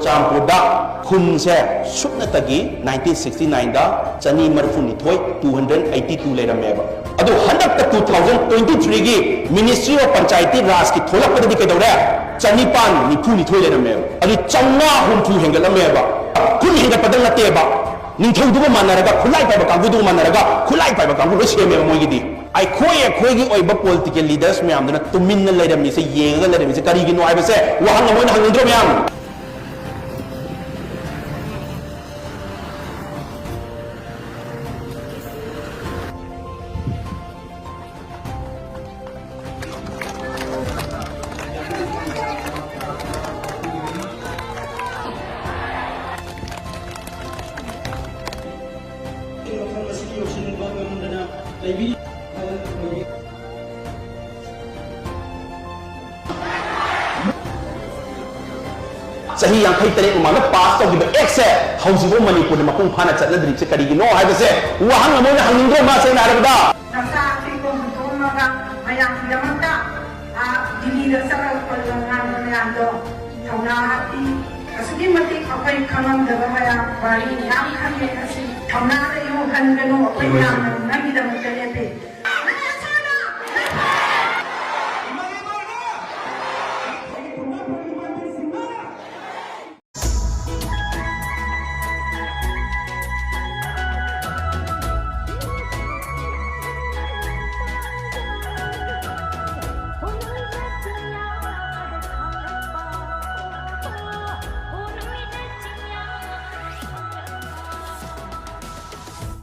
ꯆꯨꯔꯆꯥꯟꯄꯨꯔꯗ ꯈꯨꯟꯁꯦ ꯁꯨꯞꯅꯇꯒꯤ 1969ꯗ ꯆꯅꯤ ꯃꯔꯐꯨꯅꯤꯊꯣꯏ 282 ꯂꯩꯔꯝꯃꯦꯕ ꯑꯗꯨ ꯍꯟꯗꯛꯇ 2023ꯒꯤ ꯃꯤꯅꯤꯁꯇ꯭ꯔꯤ ꯑꯣꯐ ꯄꯟꯆꯥꯌꯇꯤ ꯔꯥꯖꯀꯤ ꯊꯣꯛꯂꯛꯄꯗꯗꯤ ꯀꯩꯗꯧꯔꯦ ꯆꯅꯤꯄꯥꯟ ꯅꯤꯐꯨꯅꯤꯊꯣꯏ ꯂꯩꯔꯝꯃꯦꯕ ꯑꯗꯨ 550 ꯍꯦꯟꯒꯠꯂꯝꯃꯦꯕ ꯈꯨꯟ ꯍꯦꯟꯒꯠꯄꯗ ꯅꯠꯇꯦꯕ ꯅꯤꯡꯊꯧꯗꯨꯒ ꯃꯥꯟꯅꯔꯒ ꯈꯨꯠꯂꯥꯏ ꯄꯥꯏꯕ ꯀꯥꯡꯕꯨꯗꯨꯒ ꯃꯥꯟꯅꯔꯒ ꯈꯨꯠꯂꯥꯏ ꯄꯥꯏꯕ ꯀꯥꯡꯕꯨ ꯂꯣꯏ ꯁꯦꯝꯃꯦꯕ ꯃꯣꯏꯒꯤꯗꯤ ꯑꯩꯈꯣꯏꯒꯤ ꯑꯣꯏꯕ ꯄꯣꯂꯤꯇꯤꯀꯦꯜ ꯂꯤꯗꯔꯁ ꯃꯌꯥꯝꯗꯨꯅ ꯇꯨꯃꯤꯟꯅ ꯂꯩꯔꯝꯃꯤꯁꯦ ꯌꯦꯡꯉꯒ ꯂꯩꯔꯝꯃꯤꯁꯦ ꯀꯔꯤꯒꯤꯅꯣ ꯍꯥꯏꯕꯁꯦ ꯋꯥꯍꯪ ꯑꯃ ꯑꯣꯏꯅ ꯍꯪꯅꯤꯡꯗ꯭ꯔꯣ ꯃꯌꯥꯝ ꯆꯍꯤ 53 ꯃꯃꯥꯡꯗ ꯄꯥꯁ ꯇꯧꯈꯤꯕ ꯑꯦꯛꯁꯦ ꯍꯧꯖꯤꯛꯐꯥꯎ ꯃꯅꯤꯄꯨꯔꯗ ꯃꯄꯨꯡ ꯐꯥꯅ ꯆꯠꯅꯗ꯭ꯔꯤꯁꯦ ꯀꯔꯤꯒꯤꯅꯣ ꯍꯥꯏꯕꯁꯦ ꯋꯥꯍꯪ ꯑꯃ ꯑꯣꯏꯅ ꯍꯪꯅꯤꯡꯗ꯭ꯔꯣ ꯃꯥ ꯁꯦꯡꯅ ꯍꯥꯏꯔꯕꯗ ꯃꯌꯥꯝꯒꯤꯗꯃꯛꯇ ꯗꯤꯜꯂꯤꯗ ꯆꯠꯂꯛꯄ ꯃꯌꯥꯝꯗꯣ ꯊꯧꯅꯥ ꯍꯥꯞꯄꯤ ꯑꯁꯨꯛꯀꯤ ꯃꯇꯤꯛ ꯑꯩꯈꯣꯏ ꯈꯪꯉꯝꯗꯕ ꯃꯌꯥꯝ ꯋꯥꯔꯤ ꯌꯥꯝ ꯈꯪꯉꯦ ꯑꯁꯤ ꯊꯧꯅꯥ ꯂꯩꯌꯨ ꯍꯟꯒꯅꯨ ꯑꯩꯈꯣꯏ ꯃꯌꯥꯝꯅ ꯅꯪꯒꯤꯗꯃꯛꯇ